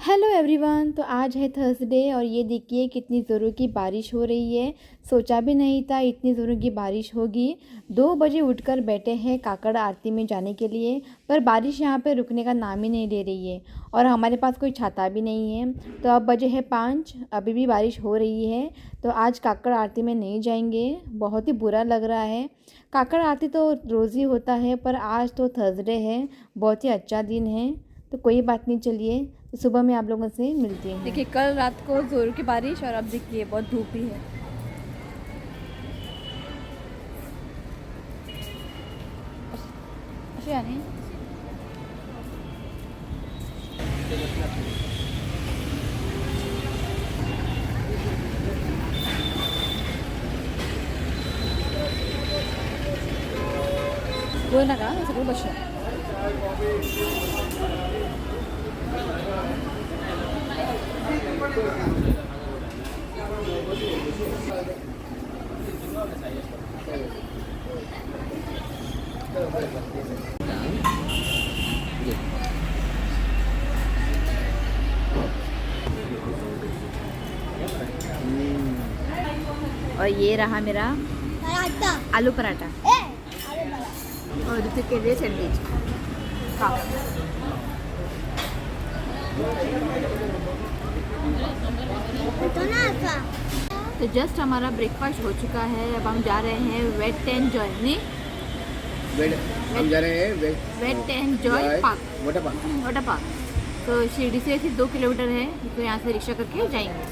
Hello everyone. तो आज है थर्सडे और ये देखिए कितनी ज़ोरों की बारिश हो रही है। सोचा भी नहीं था इतनी ज़ोरों की बारिश होगी। 2 बजे उठकर बैठे हैं काकड़ आरती में जाने के लिए, पर बारिश यहाँ पे रुकने का नाम ही नहीं ले रही है और हमारे पास कोई छाता भी नहीं है। तो अब बजे है 5, अभी भी बारिश हो रही है। तो आज काकड़ आरती में नहीं जाएंगे, बहुत ही बुरा लग रहा है। काकड़ आरती तो रोज़ ही होता है, पर आज तो थर्सडे है, बहुत ही अच्छा दिन है। तो कोई बात नहीं, चलिए तो सुबह में आप लोगों से मिलती हूँ। देखिए कल रात को जोरों की बारिश और अब देखिए बहुत धूप भी है। यानी बोल ना का सगळं बस और ये रहा मेरा पराठा, आलू पराठा और ऋतु के लिए सैंडविच। तो जस्ट हमारा ब्रेकफास्ट हो चुका है। अब हम जा रहे हैं वेट एंड जॉय नहीं हम जा रहे हैं wet and joy park, water park. तो शिरडी से सिर्फ 2 किलोमीटर है, तो यहाँ से रिक्शा करके जाएंगे।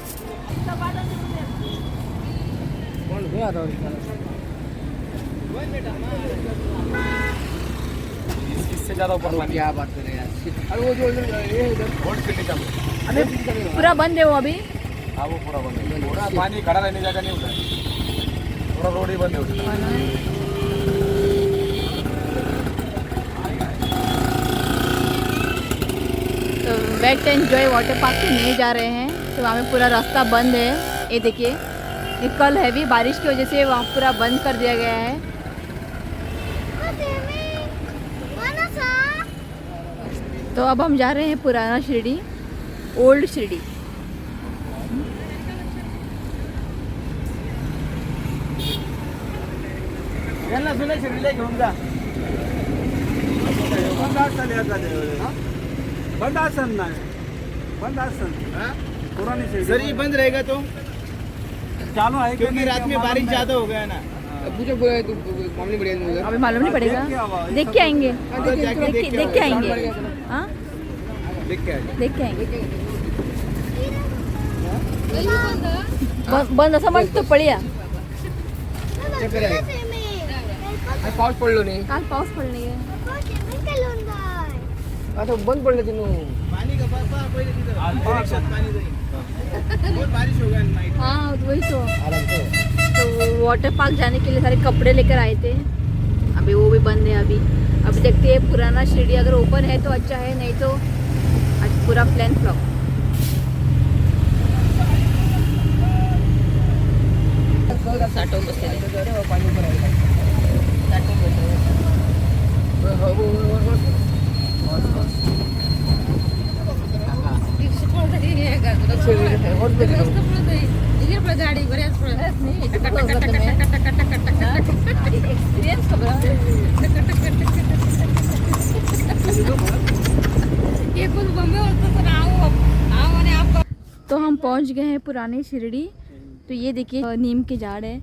इससे ज़्यादा ऊपर क्या बात कर रहे हैं यार। अरे वो जो ये अभी पूरा बंद है वो अभी। हाँ वो पूरा बंद है, पूरा पानी खड़ा रहने जगह नहीं होता है, पूरा रोड ही बंद है। तो wet and joy water park से नहीं जा रहे हैं, तो वहाँ में पूरा रास्ता बंद है। ये देखिए, ये कल हैवी बारिश की वजह से वहाँ पूरा बंद कर दिया गया है। तो अब हम जा रहे हैं पुराना शिरडी, ओल्ड शिरडी। शिर्डीला घेऊन जा। बंद आसन ना, बंद आसन पुरानी शिरडी सर ये बंद रहेगा तो चालू है क्योंकि रात में बारिश ज़्यादा हो गया ना। मुझे मामले बढ़िया अभी मालूम नहीं पड़ेगा, देख के आएंगे, देख के आएंगे। हाँ देख के आएंगे, देख के आएंगे। बंद असं म्हणतो पळूया। पाऊस पडलो नाही, काल पाऊस पडले आता बंद पडलं पानी का पहिले तिथं पाणी जाईल, बहुत बारिश हो गया नाइट। हाँ वही तो वाटर पार्क जाने के लिए सारे कपड़े लेकर आए थे, अभी वो भी बंद है। अभी देखते हैं पुराना शिरडी अगर ओपन है तो अच्छा है, नहीं तो आज पूरा प्लान फ्लॉप। साठवून बसलेले गाडी बऱ्याच तो हम पहुंच गए हैं पुराने शिरडी। तो ये देखिए नीम के झाड़ है,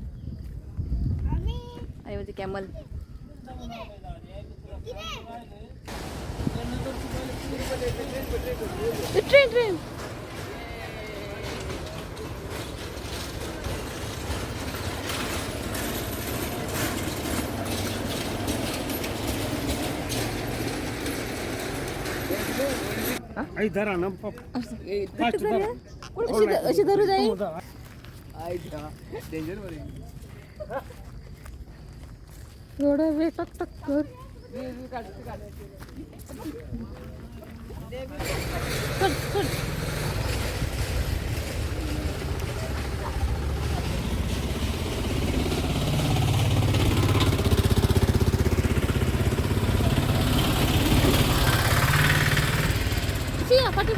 अरे वो कैमल। ट्रेन इधर आना अशी धरू जाईल। थोडा वेळ टक टक कर। चल चल पाठी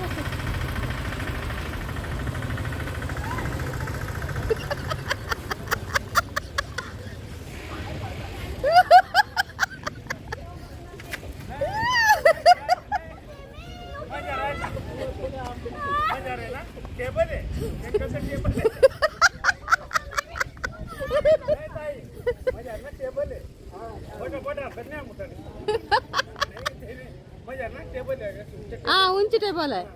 टेबल आहे एकच टेबल आहे नाही ताई माझ्या ना टेबल आहे बटा बटा बन्या मोठा नाही माझ्या ना टेबल आहे हा उंची टेबल आहे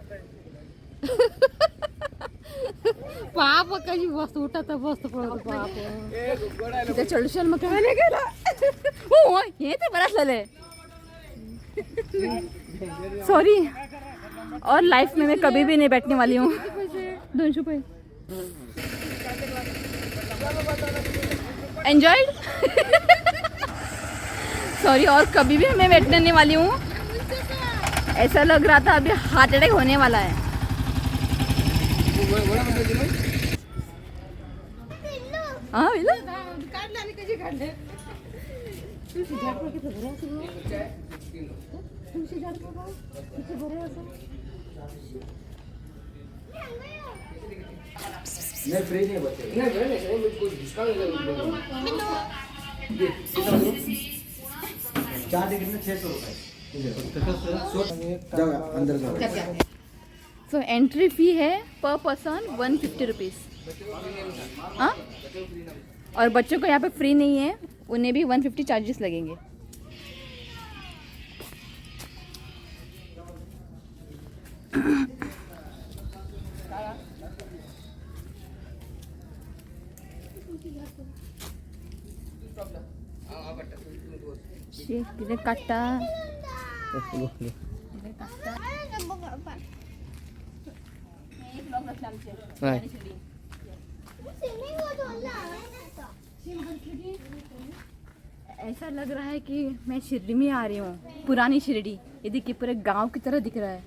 बाप कशी बस उठत बसतो पळत बाप तिथे चढशाल मग काय नाही गेला हो हे तर बरं असलेलं सॉरी और लाइफ में मैं कभी भी नहीं बैठने वाली हूँ 200 रुपये एंजॉयड सॉरी और कभी भी मैं बैठने नहीं वाली हूँ ऐसा लग रहा था अभी हार्ट अटैक होने वाला है हाँ बिल्कुल नहीं फ्री नहीं बचे नहीं नहीं कुछ डिस्काउंट चार टिकट में 600 रुपए जाओ अंदर जाओ सो एंट्री फी है पर पर्सन 150 रुपीज़ हाँ और बच्चों को यहाँ पे फ्री नहीं है उन्हें भी 150 चार्जेस लगेंगे तिथे काटा ऐसा लग रहा है कि मैं शिरडी में आ रही हूँ पुरानी शिरडी ये देखिए पूरे गांव की तरह दिख रहा है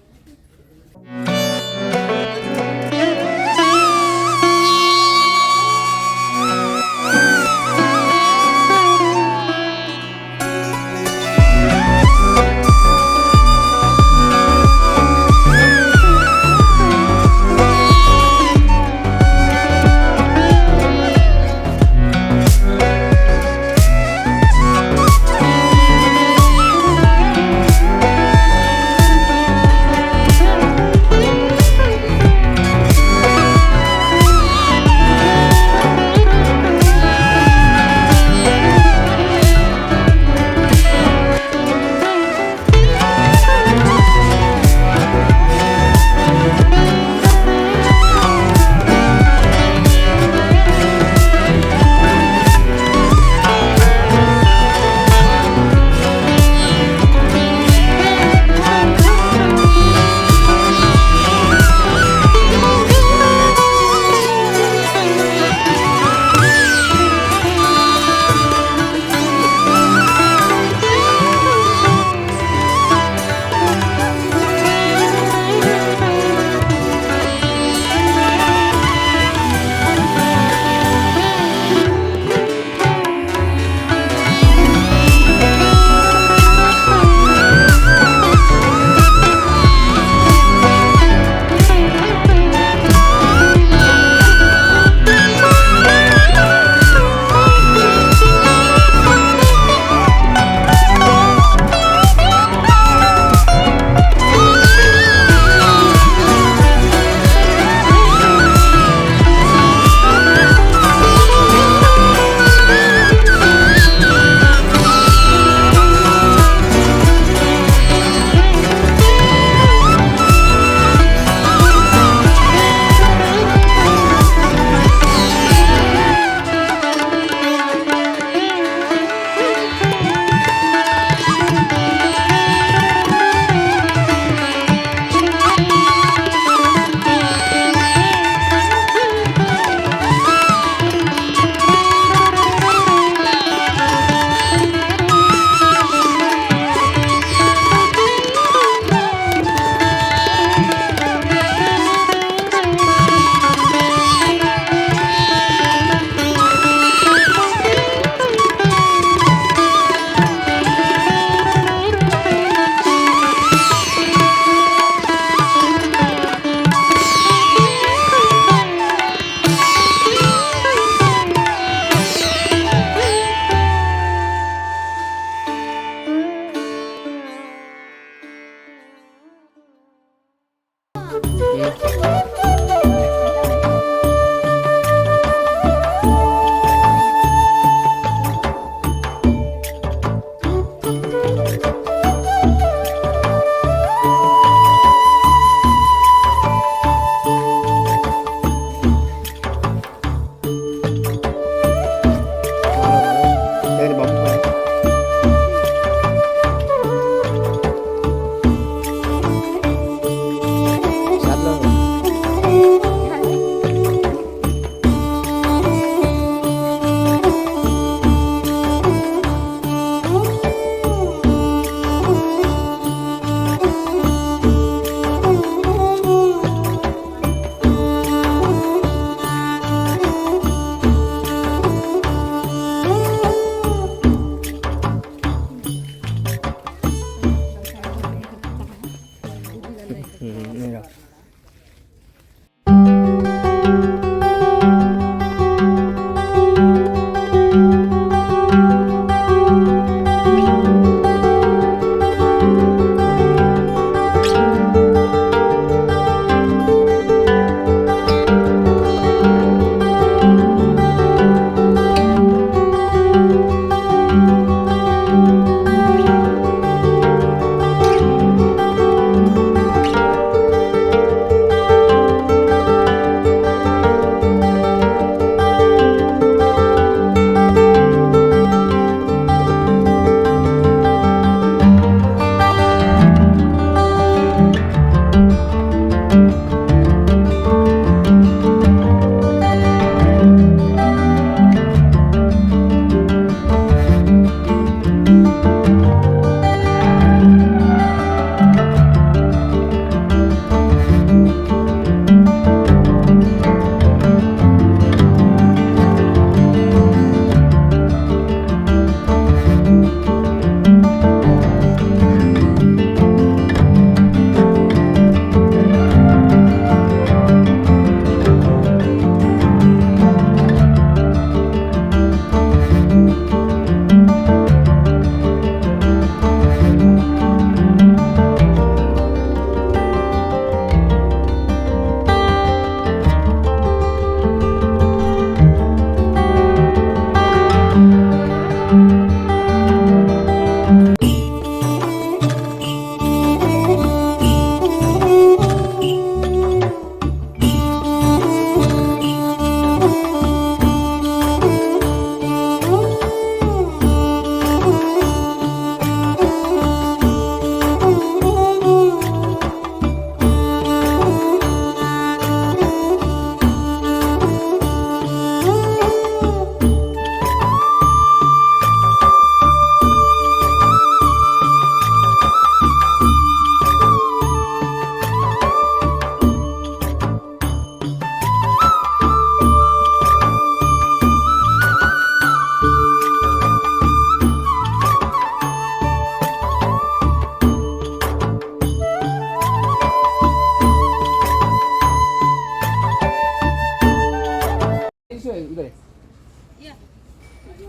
मेरा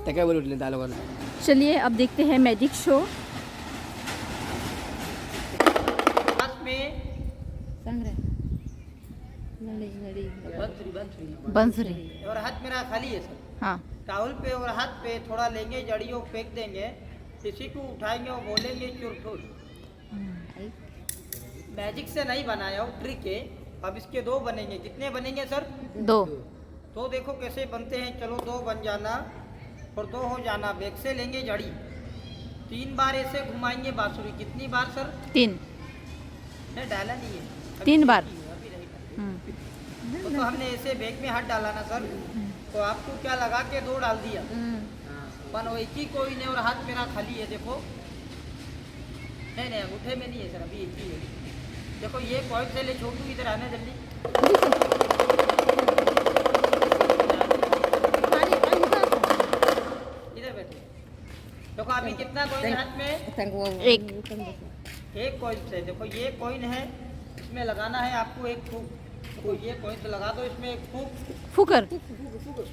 काय बोल उठले त्या लोकांना चलिए अब देखते हैं मैजिक शो. हाथ में सांग रे बंसुरी. और हाथ मेरा खाली है सर. हाँ. टावल पे और हाथ पे थोड़ा लेंगे, जड़ियों फेंक देंगे, किसी को उठाएंगे और बोलेंगे चुरठुर. मैजिक से नहीं बनाया वो ट्रिक है. अब इसके दो बनेंगे. कितने बनेंगे सर? 2. तो देखो कैसे बनते हैं. चलो दो बन जाना और दो हो जाना. बैग से लेंगे जड़ी, 3 बार ऐसे घुमाएंगे बांसुरी. कितनी बार सर? 3. नहीं डाला नहीं है. अभी 3 बार. अभी नहीं डाला. तो हमने ऐसे बैग में हाथ डाला ना सर, तो आपको क्या लगा के 2 डाल दिया. पर वो एक ही कोई नहीं और हाथ मेरा खाली है. देखो नहीं नहीं अंगूठे में नहीं है सर, अभी एक ही है. देखो ये पॉइंट से ले छोटू, इधर आना जल्दी. इधर बैठे. देखो अभी कितना कॉइन है हाथ में? एक कॉइन से. देखो ये कॉइन है, इसमें लगाना है आपको एक फूक. तो ये कॉइन से लगा दो इसमें एक फूक. फुकर.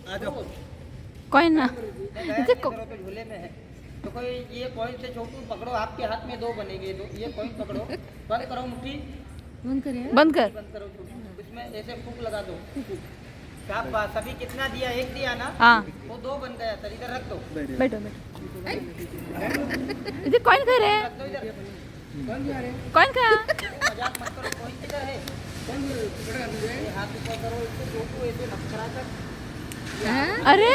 आ जाओ. कॉइन ना. तो झूले में है. तो कोई ये कॉइन से छोटू पकड़ो, आपके हाथ में 2 बनेंगे. दो ये कॉइन पकड़ो, बंद करो मुट्ठी, बंद कर. बंद करो छोटू. इसमें ऐसे फूक लगा दो. क्या बात. अभी कितना दिया? 1 दिया ना. हाँ. वो 2 बन गया सर. इधर रख दो. बैठो. इधर कॉइन कर रहे रख दो इधर. कॉइन का. मजाक मत करो. कॉइन किधर है? ये हाथ ऊपर करो. इसको छोटू ऐसे मत करा कर. अरे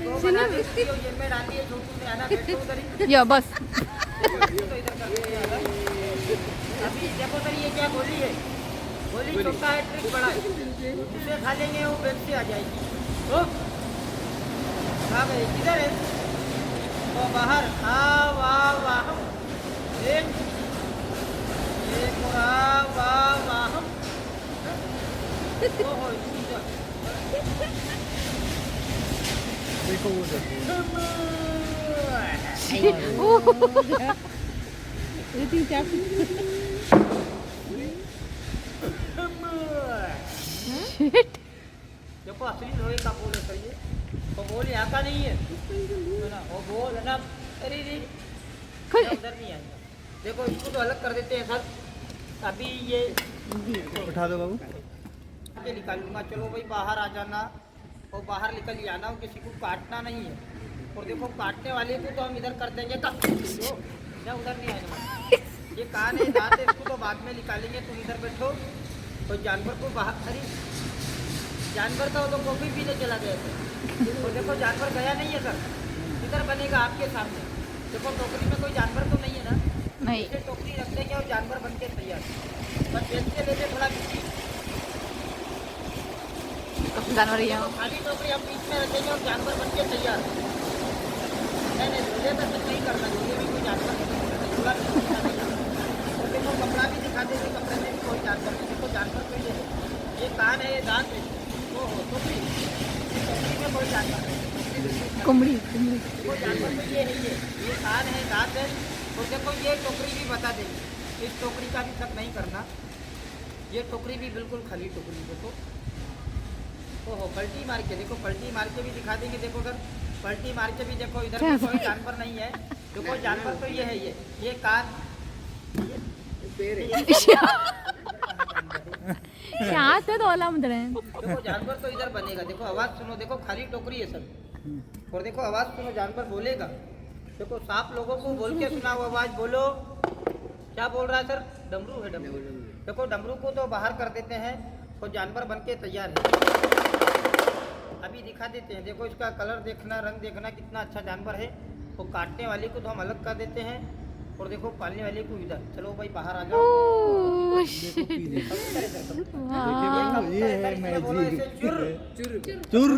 दो बना दे. ये में डालिए. छोटू ने आना. बैठो उधर ही. या बस. तो इधर कर दो यार. अभी देखो सर ये क्या गोली है. गोली छोटा है, ट्रिक बड़ा है. इसे खा लेंगे वो बैग से आ जाएगी. तो हाँ भाई किधर है? तो बाहर. हाँ वाह वाह. एक वाह वाह वाह. ओहो इधर. देखो असली लोहे का बोल है सर ये, वो बोल यहाँ का नहीं है ना, वो बोल है ना, अरे रे उधर नहीं आएगा। देखो इसको तो अलग कर देते हैं सर, अभी ये उठा दो बाबू। ये निकालूंगा। चलो भाई बाहर आ जाना और बाहर निकल जाना, और किसी को काटना नहीं है। और देखो काटने वाले को तो हम इधर कर देंगे, उधर नहीं आएगा। ये कान है दांत है, इसको तो बाद में निकालेंगे, तुम इधर बैठो। तो जानवर को बाहर, अरे जानवर का तो कॉफी पीने चला गया था। और देखो जानवर गया नहीं है सर, इधर बनेगा आपके सामने। देखो टोकरी में कोई जानवर तो नहीं है ना, नहीं। इसे टोकरी रख देंगे और जानवर बन के तैयार। बस बेचते लेते थोड़ा बिस्किट, जानवर यहाँ खाली टोकरी हम बीच में रखेंगे और जानवर बन के तैयार। नहीं झूले तक नहीं करना, झूले में कोई जानवर नहीं करना, झूला भी नहीं करना। और देखो कपड़ा भी दिखा देंगे, कपड़े में भी कोई जानवर नहीं। देखो जानवर कोई नहीं, ये कान है, ये दांत है, वो टोकरी में कोई जानवर नहीं। कुमड़ी वो जानवर तो ये नहीं है, ये कान है, दांत है। और देखो ये टोकरी भी बता देंगे, इस टोकरी का भी शक नहीं करना। ये टोकरी भी बिल्कुल खाली टोकरी। देखो ओहो पलटी मार के, देखो पलटी मार के भी दिखा देंगे। देखो सर पलटी मार के भी देखो, इधर भी कोई जानवर नहीं है। देखो जानवर तो ये है, ये कान, क्या तो ओला मुद्रे देखो जानवर तो इधर बनेगा। देखो आवाज सुनो, देखो खाली टोकरी है सर। और देखो आवाज सुनो, जानवर बोलेगा। देखो सांप लोगों को बोल के सुनाओ, आवाज बोलो। क्या बोल रहा है सर? डमरू है, डमरू। देखो डमरू को तो बाहर कर देते हैं और जानवर बन के तैयार है। अभी दिखा देते हैं। देखो इसका कलर देखना, रंग देखना, कितना अच्छा जानवर है। वो काटने वाले को तो हम अलग कर देते हैं, और देखो पालने वाले को इधर। चलो भाई बाहर आ जाओ। ये है मैजिक। चुर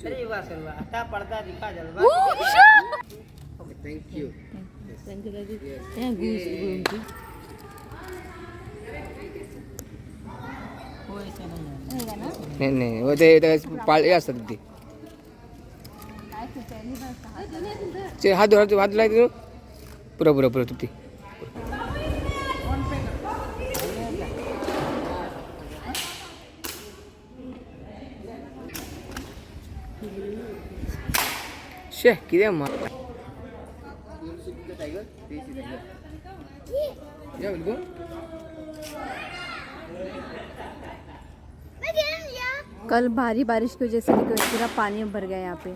अरे वाह सर वाह, अच्छा पर्दा दिखा जलवा। Thank you. वो ऐसे नहीं है। नाही हो ते पाळी असतात ते हात हात लागे पुरा पुरा पुरा तुटी शे किती मा या बिलकुल कल भारी बारिश की वजह से पूरा पानी भर गया यहाँ पे।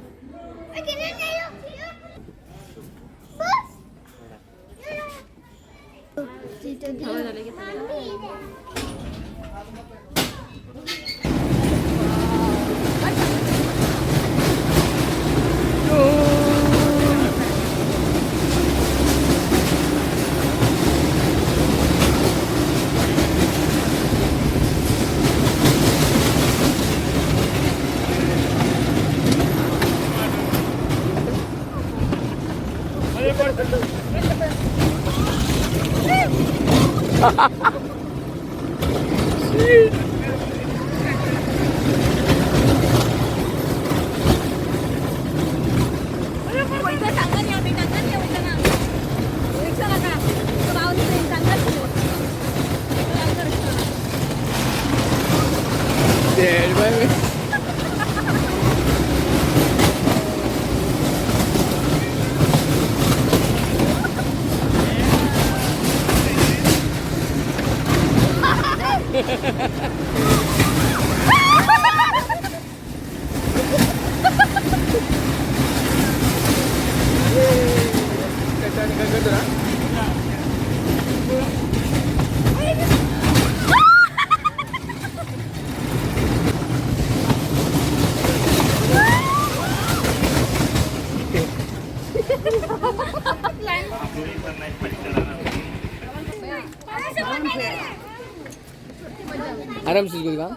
आराम से इसको दिखा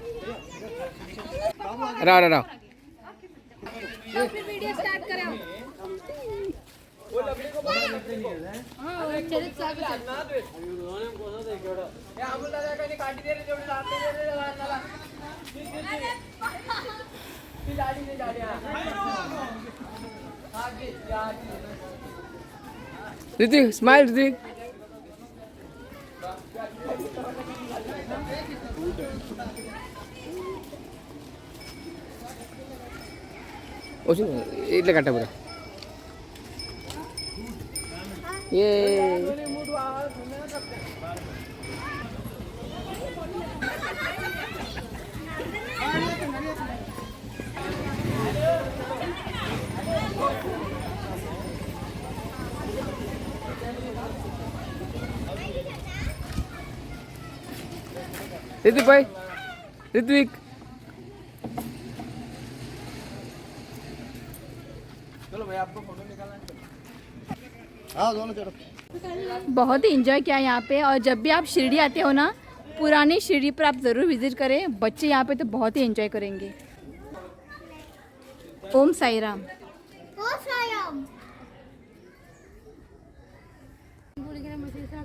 रहा रहा ऋतिक स्माइल ऋतिक એટલે કાટા પૂરા ये ऋतिक भाई ऋत्विक बहुत ही इंजॉय किया यहाँ पे। और जब भी आप शिरडी आते हो ना, पुरानी शिरडी पर आप ज़रूर विजिट करें। बच्चे यहाँ पे तो बहुत ही इंजॉय करेंगे। ओम साई राम।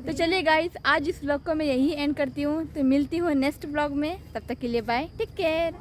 तो चलिए गाइस, आज इस व्लॉग को मैं यही एंड करती हूँ। तो मिलती हूँ नेक्स्ट व्लॉग में। तब तक के लिए बाय, टेक केयर।